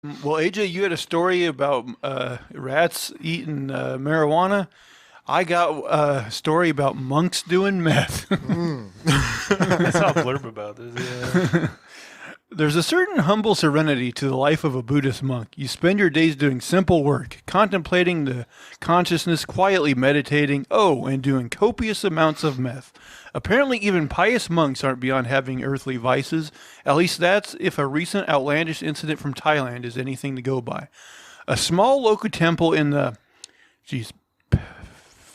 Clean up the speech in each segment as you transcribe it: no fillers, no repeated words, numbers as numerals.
Well, AJ, you had a story about rats eating marijuana. I got a story about monks doing meth. Mm. I saw a blurb about this. Yeah. There's a certain humble serenity to the life of a Buddhist monk. You spend your days doing simple work, contemplating the consciousness, quietly meditating, and doing copious amounts of meth. Apparently, even pious monks aren't beyond having earthly vices. At least that's if a recent outlandish incident from Thailand is anything to go by. A small local temple in the, geez,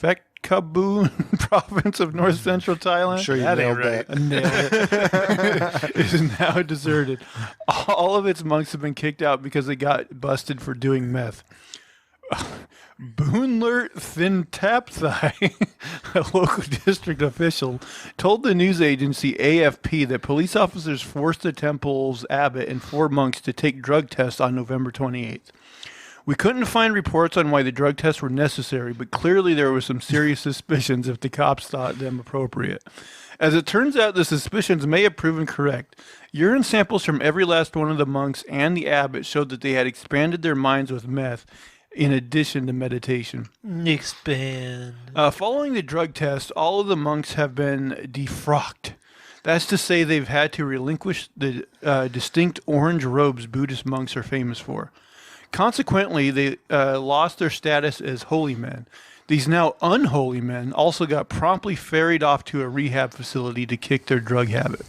Phekabun province of north central I'm Thailand sure you That ain't nailed right. that. nailed it. Is now deserted. All of its monks have been kicked out because they got busted for doing meth. Boonlert Thintapthai, a local district official, told the news agency AFP that police officers forced the temple's abbot and four monks to take drug tests on November 28th. We couldn't find reports on why the drug tests were necessary, but clearly there were some serious suspicions if the cops thought them appropriate. As it turns out, the suspicions may have proven correct. Urine samples from every last one of the monks and the abbot showed that they had expanded their minds with meth in addition to meditation. Expand. Following the drug test, all of the monks have been defrocked. That's to say, they've had to relinquish the distinct orange robes Buddhist monks are famous for. Consequently, they lost their status as holy men. These now unholy men also got promptly ferried off to a rehab facility to kick their drug habit.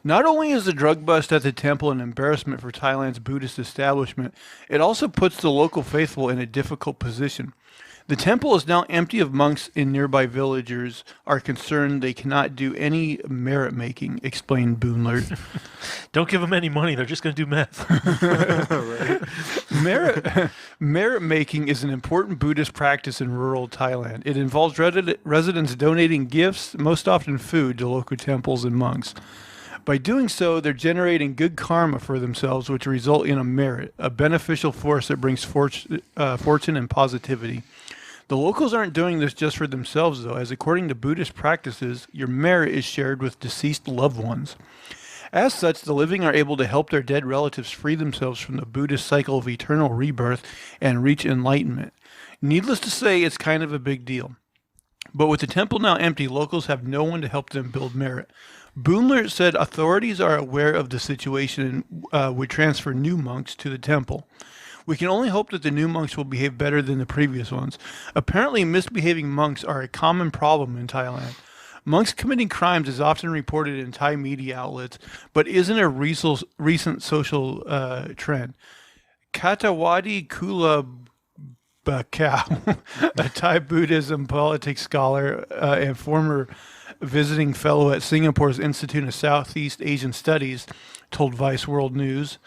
Not only is the drug bust at the temple an embarrassment for Thailand's Buddhist establishment, it also puts the local faithful in a difficult position. The temple is now empty of monks, and nearby villagers are concerned they cannot do any merit making, explained Boonlert. Don't give them any money. They're just going to do meth. Right. Merit making is an important Buddhist practice in rural Thailand. It involves residents donating gifts, most often food, to local temples and monks. By doing so, they're generating good karma for themselves, which result in a merit, a beneficial force that brings fortune and positivity. The locals aren't doing this just for themselves, though, as according to Buddhist practices, your merit is shared with deceased loved ones. As such, the living are able to help their dead relatives free themselves from the Buddhist cycle of eternal rebirth and reach enlightenment. Needless to say, it's kind of a big deal. But with the temple now empty, locals have no one to help them build merit. Boonler said authorities are aware of the situation and would transfer new monks to the temple. We can only hope that the new monks will behave better than the previous ones. Apparently, misbehaving monks are a common problem in Thailand. Monks committing crimes is often reported in Thai media outlets, but isn't a recent social trend. Katawadi Kula Bakau, a Thai Buddhism politics scholar and former visiting fellow at Singapore's Institute of Southeast Asian Studies, told Vice World News.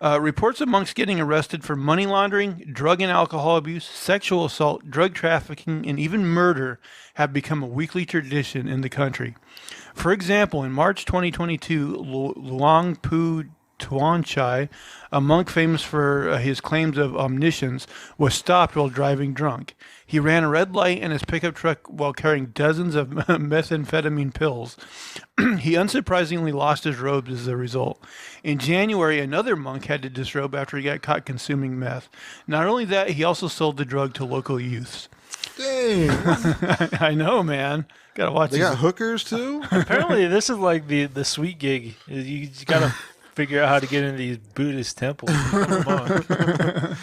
Reports of monks getting arrested for money laundering, drug and alcohol abuse, sexual assault, drug trafficking, and even murder have become a weekly tradition in the country. For example, in March 2022, Luang Pu Tuanchai, a monk famous for his claims of omniscience, was stopped while driving drunk. He ran a red light in his pickup truck while carrying dozens of methamphetamine pills. He unsurprisingly lost his robes as a result. In January, another monk had to disrobe after he got caught consuming meth. Not only that, he also sold the drug to local youths. Dang. I know, man. Gotta watch They these. got hookers too? Apparently, this is like the sweet gig. You got to figure out how to get into these Buddhist temples. Come on.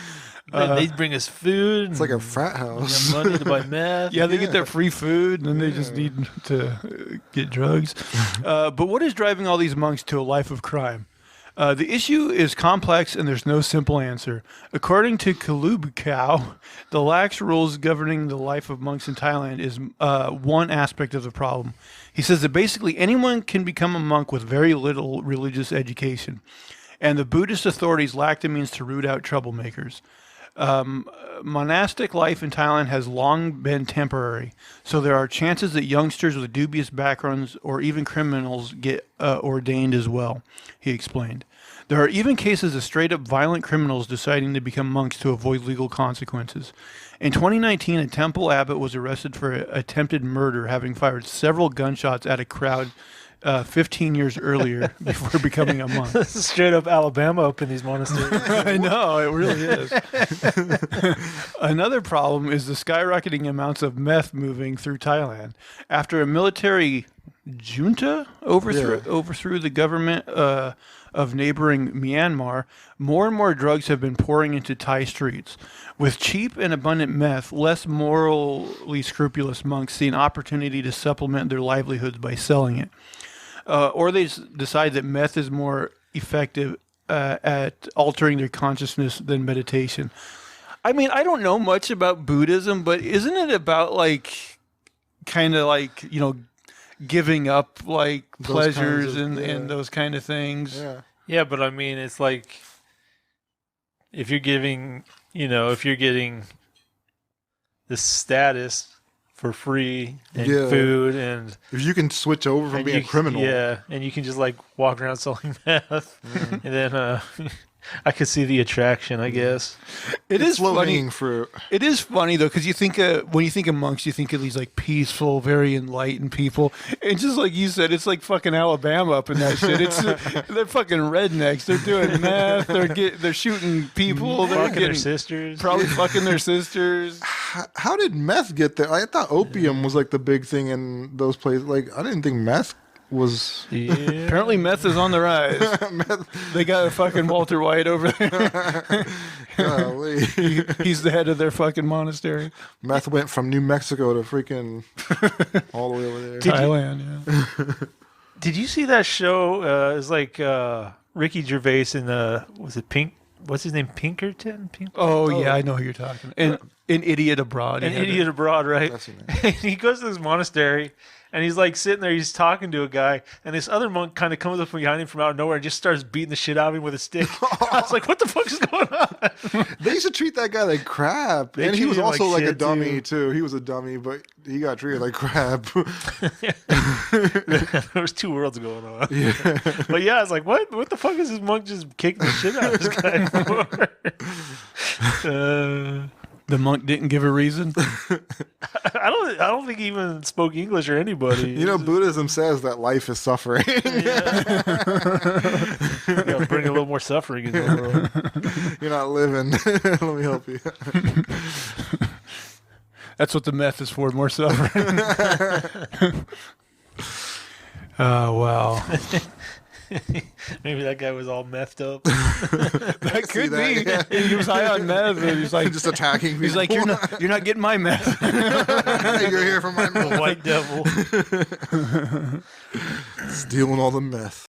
They bring us food. It's like a and frat we house. got money to buy meth. Yeah, they get that free food, and then they just need to get drugs. But what is driving all these monks to a life of crime? The issue is complex, and there's no simple answer. According to Kalubkau, the lax rules governing the life of monks in Thailand is one aspect of the problem. He says that basically anyone can become a monk with very little religious education, and the Buddhist authorities lack the means to root out troublemakers. Monastic life in Thailand has long been temporary, so there are chances that youngsters with dubious backgrounds or even criminals get ordained as well, he explained. There are even cases of straight up violent criminals deciding to become monks to avoid legal consequences. In 2019, a temple abbot was arrested for attempted murder, having fired several gunshots at a crowd 15 years earlier before becoming a monk. This is straight up Alabama up in these monasteries. I know, it really is. Another problem is the skyrocketing amounts of meth moving through Thailand. After a military junta overthrew the government of neighboring Myanmar, more and more drugs have been pouring into Thai streets. With cheap and abundant meth, less morally scrupulous monks see an opportunity to supplement their livelihoods by selling it. Or they decide that meth is more effective at altering their consciousness than meditation. I mean, I don't know much about Buddhism, but isn't it about like, kind of like, you know, giving up like Those pleasures kinds of- and those kind of things? Yeah. Yeah, but I mean, it's like if you're getting this status for free and Yeah. food and If you can switch over from and being a criminal. yeah, and you can just like walk around selling meth, and then I could see the attraction, I guess. It It's is funny. low-hanging fruit. It is funny though, because you think when you think of monks, you think of these like peaceful, very enlightened people, and just like you said, it's like fucking Alabama up in that shit. It's they're fucking rednecks. They're doing meth. They're shooting people. They're Fucking their getting, sisters. probably fucking their sisters. How did meth get there? I thought opium was like the big thing in those places. Like, I didn't think meth was. Yeah. Apparently, meth is on the rise. Meth. They got a fucking Walter White over there. Golly. He's the head of their fucking monastery. Meth went from New Mexico to freaking all the way over there. Thailand, yeah. Did you see that show? It's like Ricky Gervais and was it Pink? What's his name? Pinkerton? Oh, yeah, I know who you're talking. And An Idiot Abroad. An He had Idiot Abroad, right? That's his name. And he goes to this monastery, and he's like sitting there, he's talking to a guy, and this other monk kind of comes up from behind him from out of nowhere and just starts beating the shit out of him with a stick. I was like, what the fuck is going on? They used to treat that guy like crap. They And he was treated him also like like a shit, dummy, too. He was a dummy, but he got treated like crap. There was two worlds going on. Yeah. But yeah, I was like, what? What the fuck is this monk just kicking the shit out of this guy for? The monk didn't give a reason. I don't think he even spoke English or anybody. You know, Buddhism says that life is suffering. Yeah, bring a little more suffering into the world. You're not living. Let me help you. That's what the meth is for, more suffering. Oh, wow. Maybe that guy was all methed up. That See could that? be. He was high on meth, and he's like, Just attacking people. he's like, you're not getting my meth. You're here for my The milk. white devil. Stealing all the meth.